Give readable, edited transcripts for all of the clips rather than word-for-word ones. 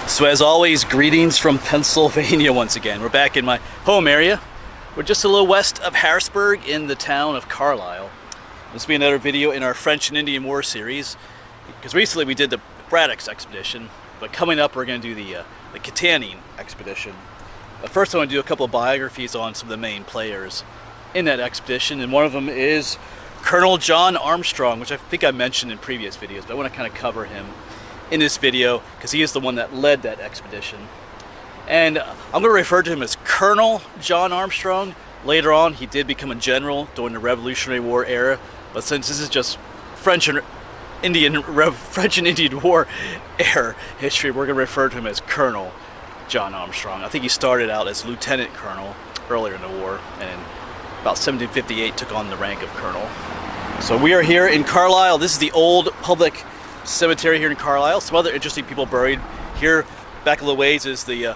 So as always, greetings from Pennsylvania once again. We're back in my home area. We're just a little west of Harrisburg in the town of Carlisle. This will be another video in our French and Indian War series, because recently we did the Braddock's Expedition, but coming up we're going to do the Kittanning Expedition. But first I want to do a couple of biographies on some of the main players in that expedition, and one of them is Colonel John Armstrong, which I think I mentioned in previous videos, but I want to kind of cover him in this video because he is the one that led that expedition. And I'm going to refer to him as Colonel John Armstrong. Later on he did become a general during the Revolutionary War era, but since this is just French and Indian War era history, we're going to refer to him as Colonel John Armstrong. I think he started out as lieutenant colonel earlier in the war, and about 1758 took on the rank of colonel. So we are here in Carlisle. This is the old public cemetery here in Carlisle. Some other interesting people buried here. Back a little ways is the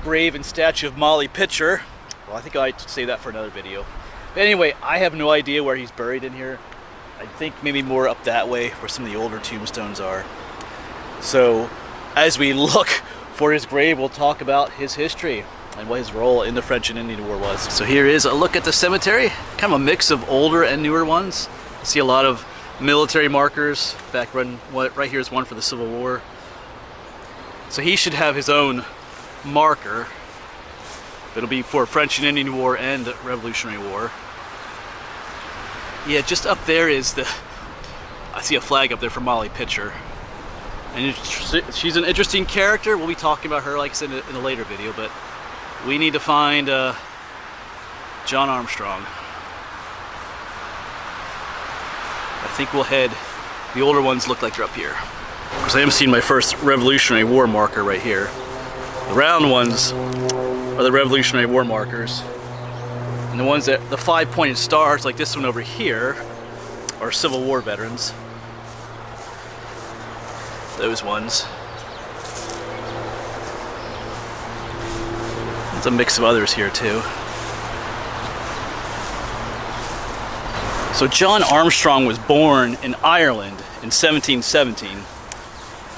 grave and statue of Molly Pitcher. Well, I think I'd say that for another video. But anyway, I have no idea where he's buried in here. I think maybe more up that way where some of the older tombstones are. So as we look for his grave, we'll talk about his history and what his role in the French and Indian War was. So here is a look at the cemetery. Kind of a mix of older and newer ones. You see a lot of military markers. In fact, right here is one for the Civil War. So he should have his own marker. It'll be for French and Indian War and Revolutionary War. Yeah, just up there is I see a flag up there for Molly Pitcher. And she's an interesting character. We'll be talking about her, like I said, in a later video, but we need to find John Armstrong. I think we'll head, the older ones look like they're up here. Because I haven't seen my first Revolutionary War marker right here. The round ones are the Revolutionary War markers. And the ones that, the 5-pointed stars, like this one over here, are Civil War veterans. Those ones. There's a mix of others here too. So John Armstrong was born in Ireland in 1717,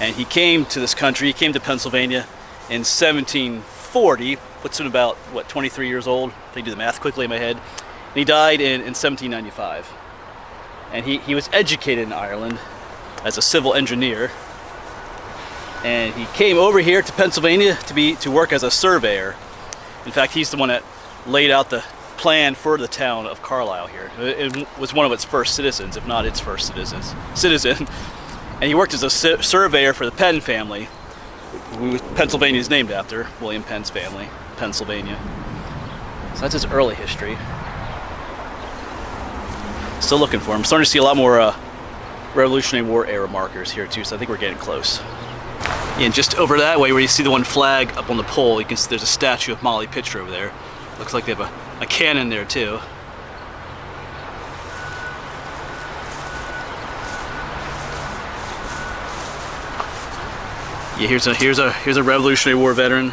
and he came to this country, he came to Pennsylvania in 1740, puts him about, what, 23 years old? If I do the math quickly in my head. And he died in 1795. And he was educated in Ireland as a civil engineer, and he came over here to Pennsylvania to work as a surveyor. In fact, he's the one that laid out the plan for the town of Carlisle here. It was one of its first citizens, if not its first citizen. And he worked as a surveyor for the Penn family, who Pennsylvania is named after, William Penn's family, Pennsylvania. So that's his early history. Still looking for him. Starting to see a lot more Revolutionary War era markers here too, so I think we're getting close. And just over that way where you see the one flag up on the pole, you can see there's a statue of Molly Pitcher over there. Looks like they have a cannon there too. Yeah, here's a Revolutionary War veteran.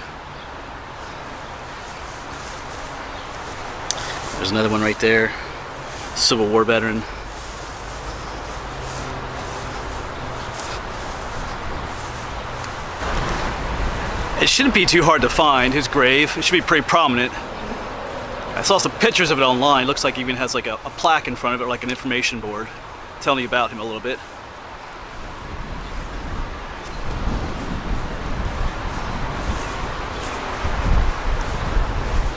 There's another one right there. Civil War veteran. It shouldn't be too hard to find his grave. It should be pretty prominent. I saw some pictures of it online. Looks like he even has like a plaque in front of it, like an information board, telling you about him a little bit.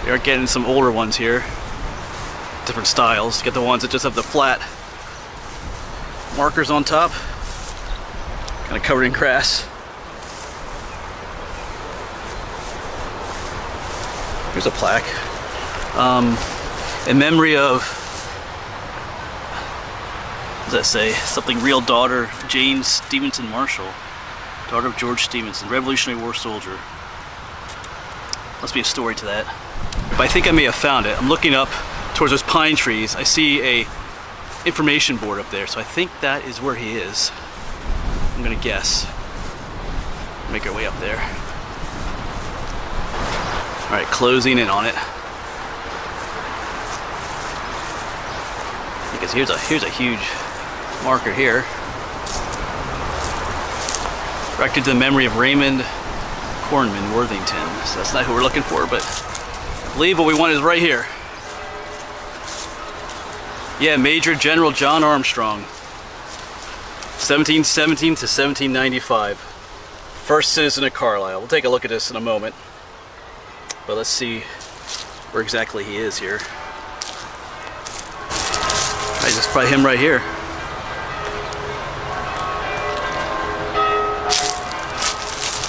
We are getting some older ones here. Different styles. Get the ones that just have the flat markers on top, kind of covered in grass. Here's a plaque. In memory of, what does that say? Something real daughter, Jane Stevenson Marshall, daughter of George Stevenson, Revolutionary War soldier. Must be a story to that. But I think I may have found it. I'm looking up towards those pine trees. I see a information board up there, so I think that is where he is. I'm gonna guess. Make our way up there. All right, closing in on it. Because here's a huge marker here. Erected to the memory of Raymond Hornman, Worthington. So that's not who we're looking for, but I believe what we want is right here. Yeah, Major General John Armstrong, 1717 to 1795. First citizen of Carlisle. We'll take a look at this in a moment. But let's see where exactly he is here. That's probably him right here.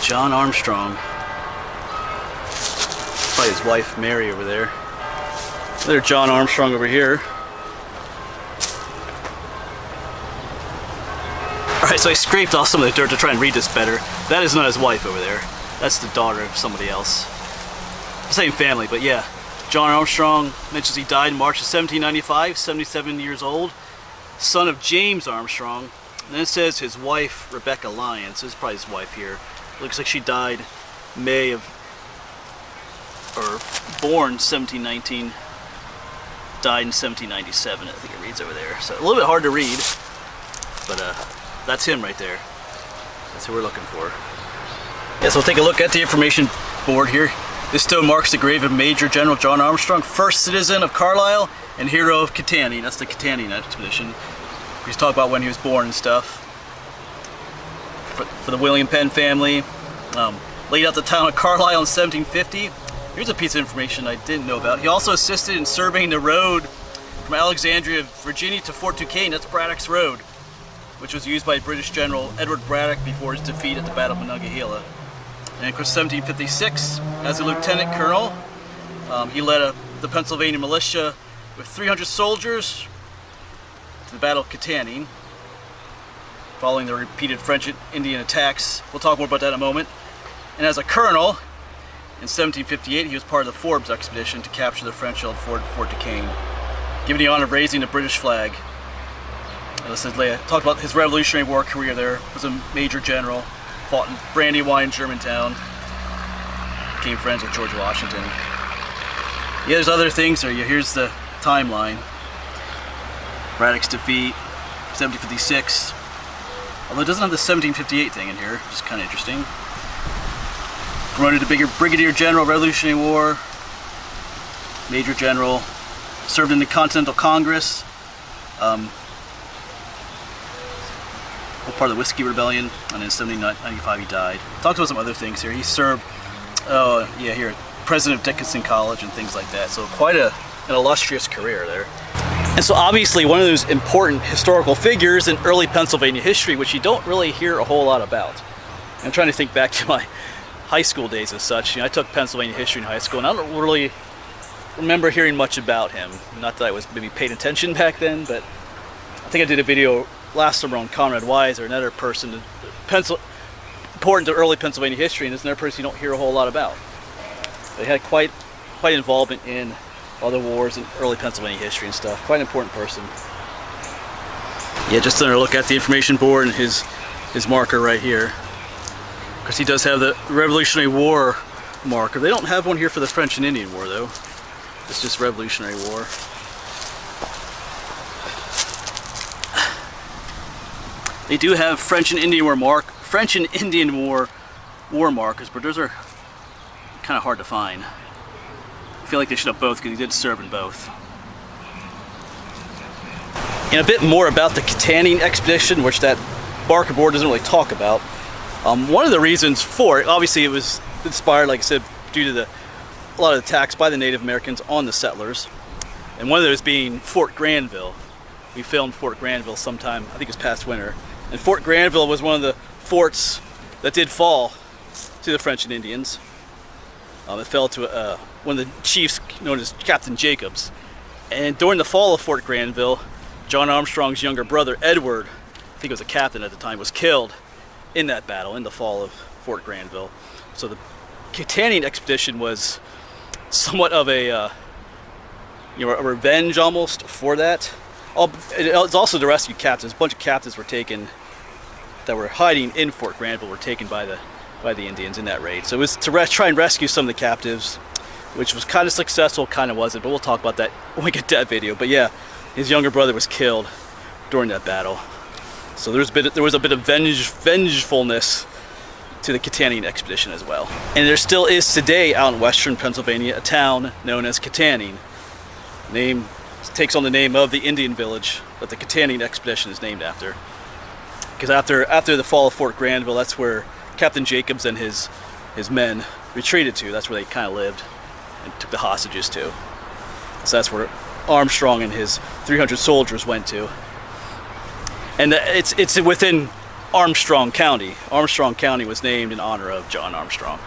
John Armstrong. Probably his wife Mary over there. There's John Armstrong over here. Alright, so I scraped off some of the dirt to try and read this better. That is not his wife over there. That's the daughter of somebody else. Same family, but yeah. John Armstrong mentions he died in March of 1795, 77 years old. Son of James Armstrong. And then it says his wife, Rebecca Lyons. This is probably his wife here. Looks like she died May of, or born 1719, died in 1797, I think it reads over there. So a little bit hard to read, but that's him right there. That's who we're looking for. Yeah, so we'll take a look at the information board here. This stone marks the grave of Major General John Armstrong, first citizen of Carlisle and hero of Kittanning. That's the Kittanning Expedition. He's talking about when he was born and stuff. For the William Penn family. Laid out the town of Carlisle in 1750. Here's a piece of information I didn't know about. He also assisted in surveying the road from Alexandria, Virginia to Fort Duquesne. That's Braddock's Road, which was used by British General Edward Braddock before his defeat at the Battle of Monongahela. And of course, 1756, as a lieutenant colonel, he led the Pennsylvania militia with 300 soldiers to the Battle of Kittanning, following the repeated French and Indian attacks. We'll talk more about that in a moment. And as a colonel, in 1758, he was part of the Forbes expedition to capture the French-held Fort Duquesne, given the honor of raising the British flag. Talked about his Revolutionary War career there. Was a major general, fought in Brandywine, Germantown, became friends with George Washington. Yeah, there's other things there. Here's the timeline. Braddock's defeat, 1756. Although it doesn't have the 1758 thing in here, which is kind of interesting. Promoted to Brigadier General, Revolutionary War, Major General, served in the Continental Congress, part of the Whiskey Rebellion, and in 1795 he died. Talked about some other things here. He served, president of Dickinson College and things like that. So quite an illustrious career there. And so obviously one of those important historical figures in early Pennsylvania history, which you don't really hear a whole lot about. I'm trying to think back to my high school days as such. I took Pennsylvania history in high school, and I don't really remember hearing much about him. Not that I was maybe paying attention back then, but I think I did a video last summer on Conrad Weiser, another person important to early Pennsylvania history, and it's another person you don't hear a whole lot about. They had quite involvement in other wars in early Pennsylvania history and stuff. Quite an important person. Yeah, just another look at the information board and his marker right here. Because he does have the Revolutionary War marker. They don't have one here for the French and Indian War though. It's just Revolutionary War. They do have French and Indian War war markers, but those are kind of hard to find. I feel like they should have both because he did serve in both. And a bit more about the Kittanning Expedition, which that marker board doesn't really talk about. One of the reasons for it, obviously it was inspired, like I said, due to a lot of attacks by the Native Americans on the settlers. And one of those being Fort Granville. We filmed Fort Granville sometime, I think it was past winter. And Fort Granville was one of the forts that did fall to the French and Indians. It fell to one of the chiefs known as Captain Jacobs. And during the fall of Fort Granville, John Armstrong's younger brother, Edward, I think he was a captain at the time, was killed in that battle, in the fall of Fort Granville. So the Kittanning Expedition was somewhat of a revenge almost for that. It's also to rescue captives. A bunch of captives were taken that were hiding in Fort Granville were taken by the Indians in that raid. So it was to try and rescue some of the captives, which was kind of successful, kind of wasn't, but we'll talk about that when we get to that video. But yeah, his younger brother was killed during that battle. So there was a bit of vengefulness to the Kittanning Expedition as well. And there still is today out in western Pennsylvania a town known as Kittanning. Name takes on the name of the Indian village that the Kittanning Expedition is named after. Because after the fall of Fort Granville, that's where Captain Jacobs and his men retreated to. That's where they kind of lived and took the hostages to. So that's where Armstrong and his 300 soldiers went to. And it's within Armstrong County. Armstrong County was named in honor of John Armstrong.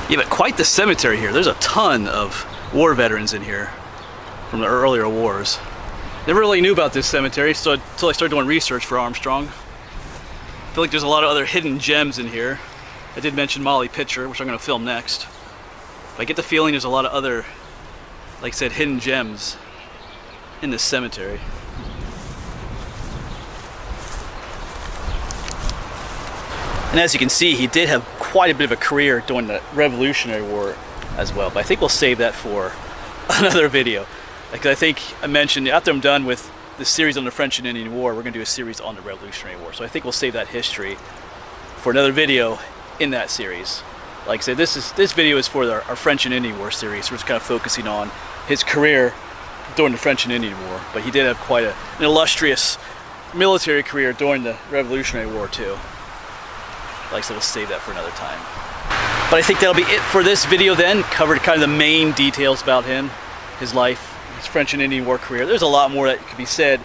Yeah, but quite the cemetery here. There's a ton of war veterans in here from the earlier wars. Never really knew about this cemetery until I started doing research for Armstrong. I feel like there's a lot of other hidden gems in here. I did mention Molly Pitcher, which I'm going to film next. But I get the feeling there's a lot of other, like I said, hidden gems in this cemetery. And as you can see, he did have quite a bit of a career during the Revolutionary War as well. But I think we'll save that for another video. Like I think I mentioned, after I'm done with the series on the French and Indian War, we're going to do a series on the Revolutionary War. So I think we'll save that history for another video in that series. Like I said, this video is for our French and Indian War series. We're just kind of focusing on his career during the French and Indian War. But he did have quite an illustrious military career during the Revolutionary War too. Like I said, we'll save that for another time. But I think that'll be it for this video then. Covered kind of the main details about him, his life, his French and Indian War career. There's a lot more that could be said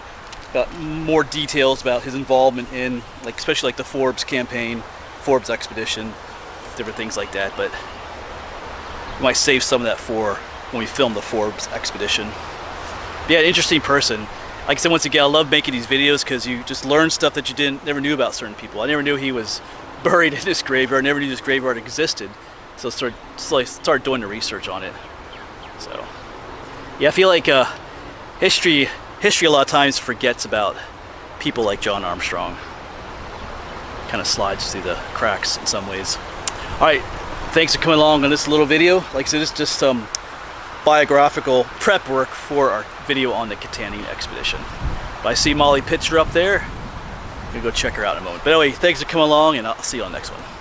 about more details about his involvement in, like especially like the Forbes campaign, Forbes expedition, different things like that. But we might save some of that for when we film the Forbes expedition. But yeah, an interesting person. Like I said, once again, I love making these videos because you just learn stuff that you never knew about certain people. I never knew he was buried in this graveyard. I never knew this graveyard existed. So I started doing the research on it. So yeah, I feel like history a lot of times forgets about people like John Armstrong. Kind of slides through the cracks in some ways. All right, thanks for coming along on this little video. Like I said, it's just some biographical prep work for our video on the Kittanning Expedition. But I see Molly Pitcher up there. I'm gonna go check her out in a moment. But anyway, thanks for coming along, and I'll see you on the next one.